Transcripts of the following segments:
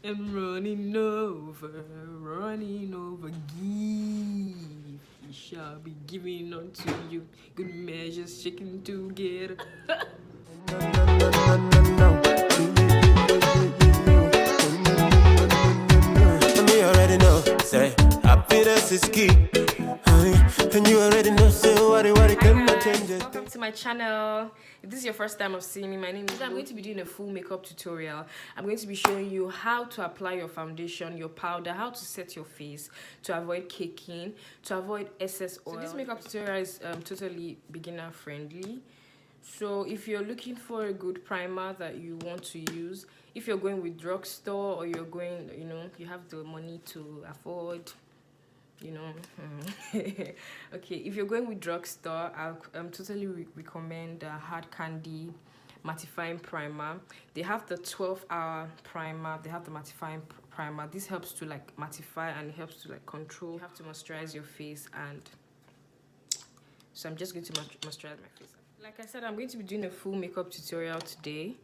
And running over, give. He shall be giving unto you. Good measures shaking together. Me already know, say happiness is key. And you already know, say what it cannot change it. Welcome to my channel. If this is your first time of seeing me, my name is. I'm going to be doing a full makeup tutorial. I'm going to be showing you how to apply your foundation, your powder, how to set your face to avoid caking, to avoid excess oil. So this makeup tutorial is totally beginner friendly. So if you're looking for a good primer that you want to use, if you're going with drugstore or you're going, you have the money to afford, okay, if you're going with drugstore, I'll totally recommend Hard Candy mattifying primer. They have the 12-hour primer, they have the mattifying primer. This helps to like mattify and it helps to like control. You have to moisturize your face, and so I'm just going to moisturize my face. Like I said, I'm going to be doing a full makeup tutorial today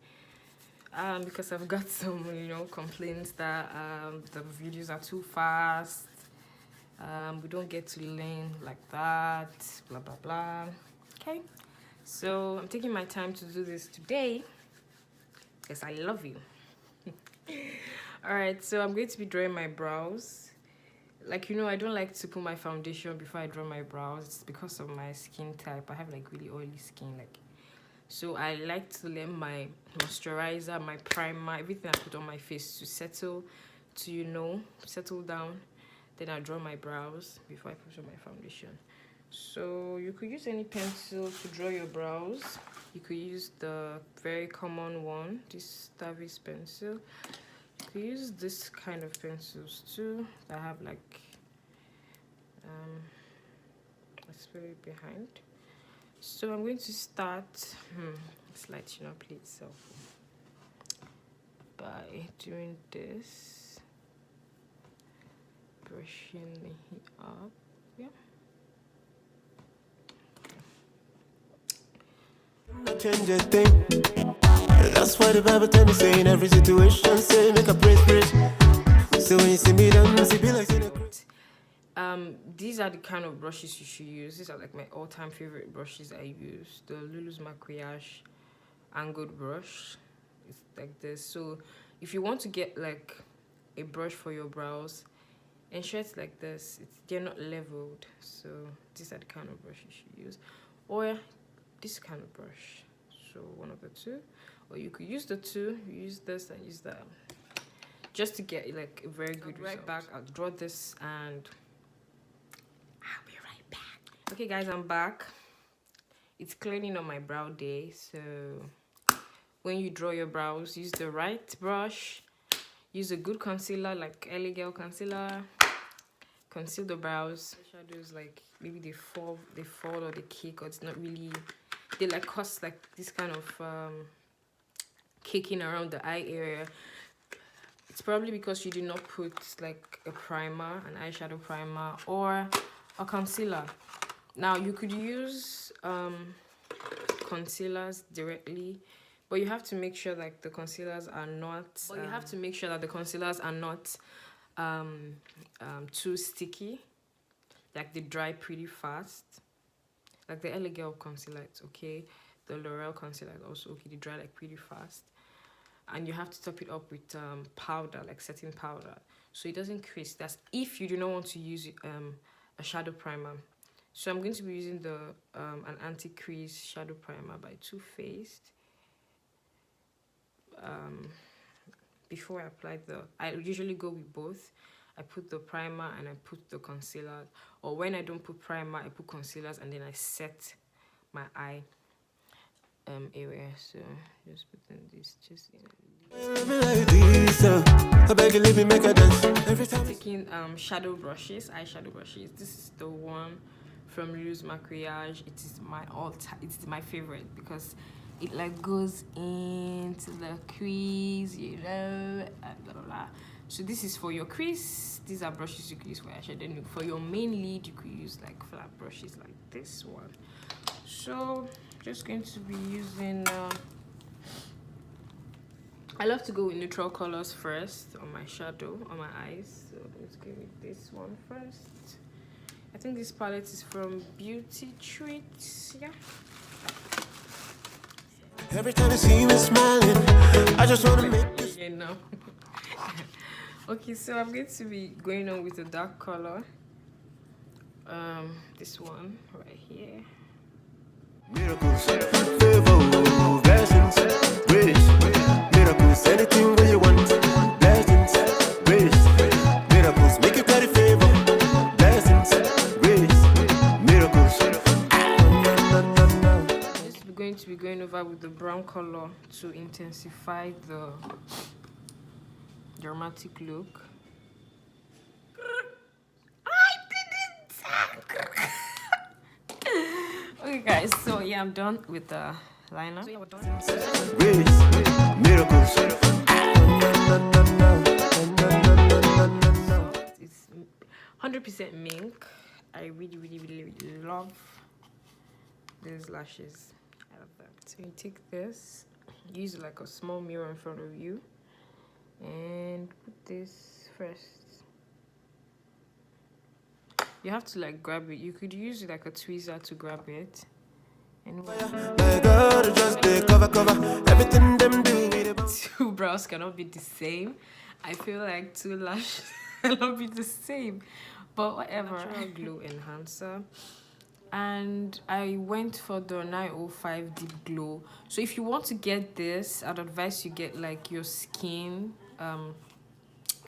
because I've got some complaints that the videos are too fast. We don't get to learn like that, blah blah blah. Okay, so I'm taking my time to do this today because I love you. All right, so I'm going to be drawing my brows. Like, I don't like to put my foundation before I draw my brows. It's because of my skin type. I have like really oily skin, so I like to let my moisturizer, my primer, everything I put on my face to settle down. Then I draw my brows before I put on my foundation. So you could use any pencil to draw your brows. You could use the very common one, this Davis pencil. You could use this kind of pencils too that have like a spirit behind. So I'm going to start. This light should not play itself by doing this. Brushing it up, yeah. Change a thing. That's why the Bible tells me, say in every situation, say make a praise. So when you see me down, you be like these are the kind of brushes you should use. These are like my all-time favorite brushes I use. The Lulu's Maquillage angled brush. It's like this. So if you want to get like a brush for your brows, ensure it's like this. They're not leveled. So these are the kind of brush you should use, or this kind of brush. So one of the two, or you could use the two. Use this and use that, just to get like a very good result. Right back. I'll draw this and I'll be right back. Okay, guys, I'm back. It's cleaning on my brow day, so when you draw your brows, use the right brush. Use a good concealer, like LA Girl concealer. Conceal the brows. Shadows, like maybe they fall or they cake, or it's not really. They like cause like this kind of caking around the eye area. It's probably because you did not put like a primer, an eyeshadow primer, or a concealer. Now you could use concealers directly, but you have to make sure like the concealers are not. Too sticky. Like they dry pretty fast. Like the LA Girl concealer, it's okay. The L'Oreal concealer is also okay. They dry like pretty fast. And you have to top it up with powder, like setting powder, so it doesn't crease. That's if you do not want to use a shadow primer. So I'm going to be using the an anti-crease shadow primer by Too Faced. Before I apply I usually go with both. I put the primer and I put the concealer, or when I don't put primer, I put concealers and then I set my eye area. So just putting this taking shadow brushes, eyeshadow brushes. This is the one from Lulu's Maquillage. It is my it's my favorite because it like goes into the crease, and blah blah blah. So this is for your crease. These are brushes you could use for eyeshadow. Then for your main lid, you could use like flat brushes like this one. So just going to be using I love to go with neutral colors first on my shadow, on my eyes. So let's go with this one first. I think this palette is from Beauty Treats. Yeah. Every time you see me smiling, I just wanna make you know. Okay, so I'm going to be going on with a dark color. This one right here. miracles, favor, blessings, grace, miracles, anything where you want, blessings, grace, miracles, make you carry favor, blessings, grace, miracles. This is going to be going over with the brown color to intensify the dramatic look. Okay guys, so yeah, I'm done with the liner. So yeah, we're done. Grace, miracles. It's 100% mink. I really love these lashes. I love that. So you take this, use like a small mirror in front of you, and put this first. You have to like grab it. You could use like a tweezer to grab it. And two brows cannot be the same. I feel like two lashes cannot be the same. But whatever. Natural glow enhancer. And I went for the 905 deep glow. So if you want to get this, I'd advise you get like your skin,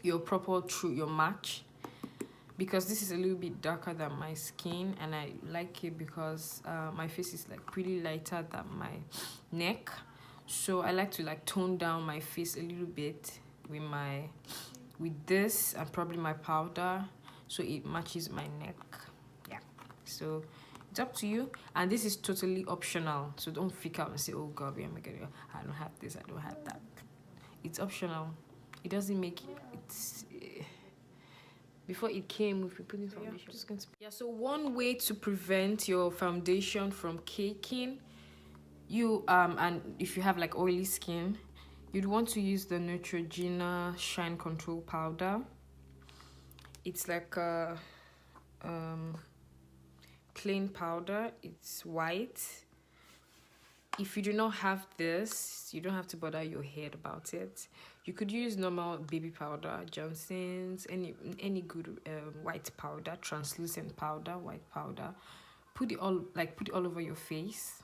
your proper true, your match. Because this is a little bit darker than my skin, and I like it because my face is like pretty lighter than my neck, so I like to like tone down my face a little bit with this and probably my powder, so it matches my neck. Yeah, so it's up to you, and this is totally optional, so don't freak out and say, oh god, oh my god, I don't have this, I don't have that. It's optional. It doesn't make it's before it came, if you put in foundation. Yeah, so one way to prevent your foundation from caking, you and if you have like oily skin, you'd want to use the Neutrogena Shine Control Powder. It's like a plain powder. It's white. If you do not have this, you don't have to bother your head about it. You could use normal baby powder, Johnson's, any good white powder, translucent powder, white powder. Put it all over your face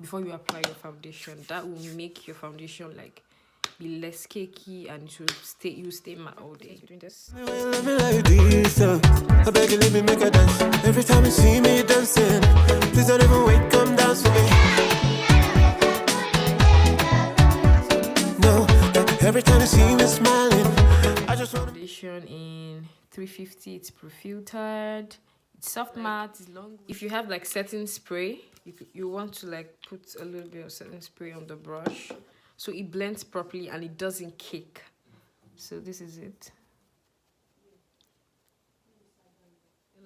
before you apply your foundation. That will make your foundation like be less cakey, and you stay matte all day. Doing this. Let me like this, I beg you, let me make a dance. Every time you see me dancing, please don't even wait, come dance with me. Every time you see me smiling, I just want foundation in 350. It's pre-filtered. It's soft matte. It's long. If you have like setting spray, you want to like put a little bit of setting spray on the brush, so it blends properly and it doesn't cake. So this is it.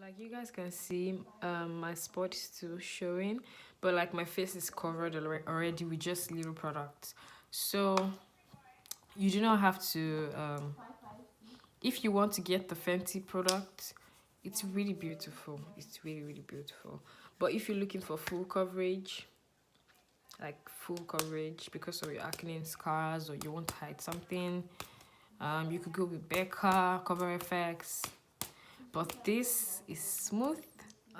Like you guys can see, my spot is still showing, but like my face is covered already with just little products. So you do not have to, if you want to get the Fenty product, it's really beautiful. It's really beautiful. But if you're looking for full coverage, like full coverage because of your acne and scars, or you want to hide something, you could go with Becca Cover FX. But this is smooth,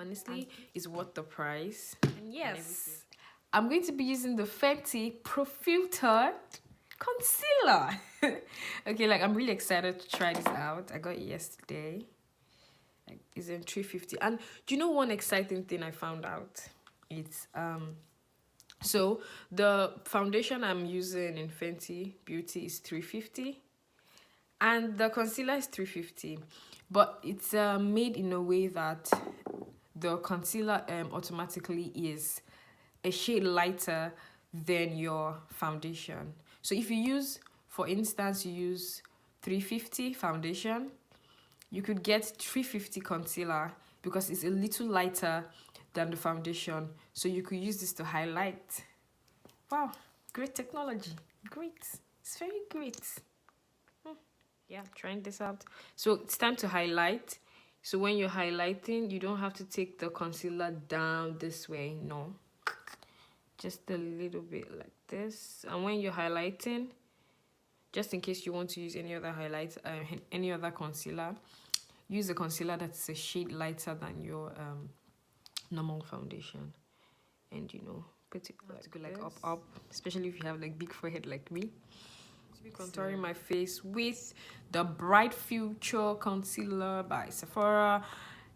honestly, is worth the price. And yes, I'm going to be using the Fenty Pro Filtered Concealer. Okay, like I'm really excited to try this out. I got it yesterday. Like, it's in 350. And do you know one exciting thing I found out? It's so the foundation I'm using in Fenty Beauty is 350, and the concealer is 350, but it's made in a way that the concealer automatically is a shade lighter than your foundation. So if you use, for instance, you use 350 foundation, you could get 350 concealer because it's a little lighter than the foundation. So you could use this to highlight. Wow, great technology. Great. It's very great. Yeah, trying this out. So it's time to highlight. So when you're highlighting, you don't have to take the concealer down this way. No, just a little bit like this. And when you're highlighting, just in case you want to use any other highlight, any other concealer, use a concealer that's a shade lighter than your normal foundation. And you know, put it like, to go like up, especially if you have like big forehead like me. Contouring my face with the Bright Future concealer by Sephora.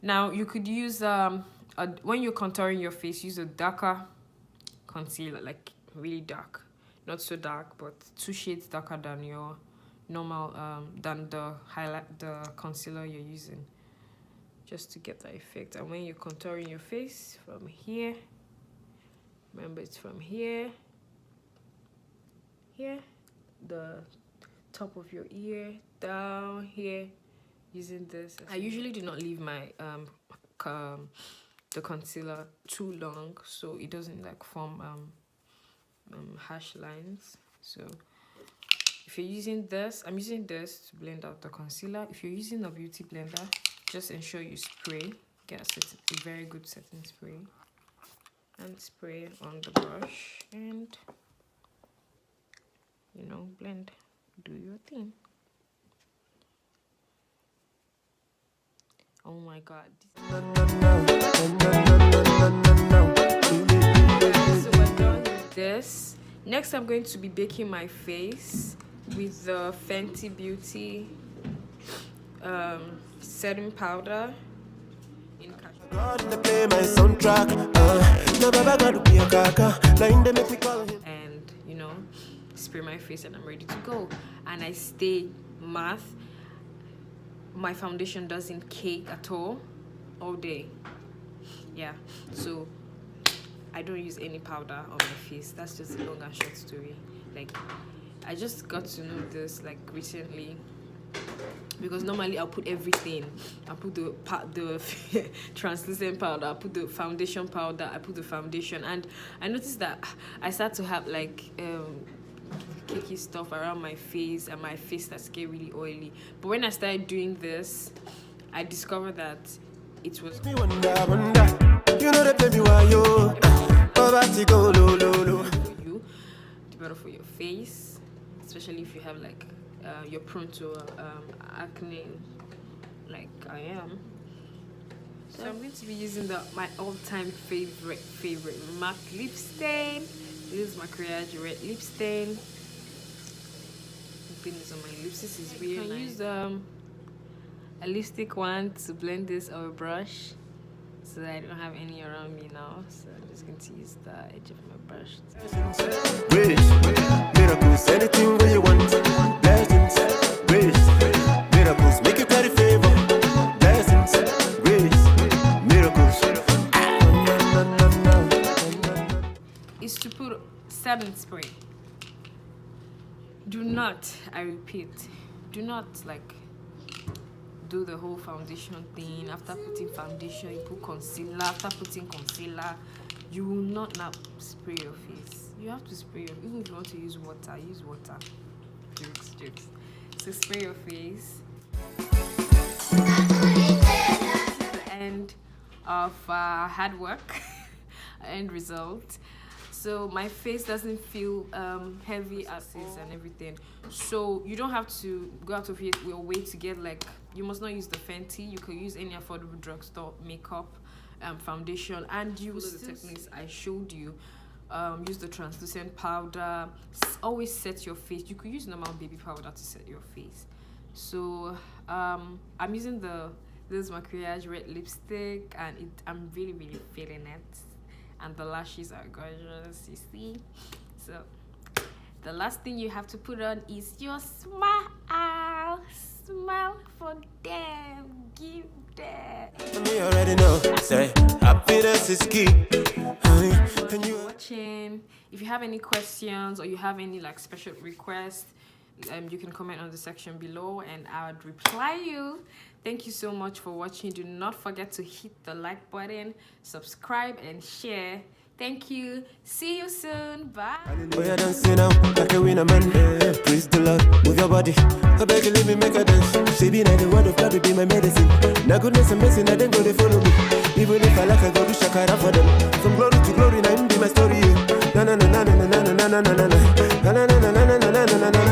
Now you could use when you're contouring your face, use a darker concealer, like really dark, not so dark, but 2 shades darker than your normal than the concealer you're using, just to get the effect. And when you're contouring your face from here, remember it's from here, the top of your ear down here, using this. I usually do not leave my the concealer too long, so it doesn't like form harsh lines. So if you're using this, I'm using this to blend out the concealer. If you're using a beauty blender, just ensure you spray, get a very good setting spray, and spray on the brush, and you know, blend, do your thing. Oh my god. So we're done with this. Next, I'm going to be baking my face with the Fenty Beauty setting powder in and you know, spray my face, and I'm ready to go. And I stay matte. My foundation doesn't cake at all day. Yeah, so I don't use any powder on my face. That's just a long and short story. Like, I just got to know this like recently, because normally I'll put everything. I put the translucent powder, I put the foundation powder, I put the foundation, and I noticed that I start to have like cakey stuff around my face, and my face starts to get really oily. But when I started doing this, I discovered that it was you know that baby why you go low for you, better for your face, especially if you have like you're prone to acne like I am. So I'm going to be using my all-time favorite MAC lip stain. This is my Maquillage red lip stain. Putting this on my lips. This is really nice. You can use a lipstick wand to blend this, or a brush, so that I don't have any around me now. So I'm just going to use the edge of my brush. Miracles, anything where you want. Blessings, grace, miracles, make you carry favor. Blessings, grace, miracles. Is to put setting spray. Do not, I repeat, do not like do the whole foundation thing. After putting foundation, you put concealer. After putting concealer, you will not now spray your face. You have to spray your, even if you want to use water, use water. Jokes. So spray your face. The end of hard work, end result. So my face doesn't feel heavy as is and everything. So you don't have to go out of your way to get like, you must not use the Fenty. You can use any affordable drugstore makeup foundation, and use the techniques I showed you. Use the translucent powder. Always set your face. You could use normal baby powder to set your face. So I'm using this Maquillage red lipstick, and I'm really feeling it. And the lashes are gorgeous, you see. So the last thing you have to put on is your smile. Smile for them. Give them. Me already know. Say happiness is key. Watching. If you have any questions, or you have any like special requests, you can comment on the section below, and I would reply you. Thank you so much for watching. Do not forget to hit the like button, subscribe, and share. Thank you. See you soon. Bye. Oh, you're dancing now, like a winner man. Praise the Lord, move your body. I beg you, let me make a dance. She be like the word of God to be my medicine. Now goodness and blessing, I then go they follow me. Even if I like, I go do shakara for them. From glory to glory, now be my story. Na na na na na na na na na na na na na na na na na na na.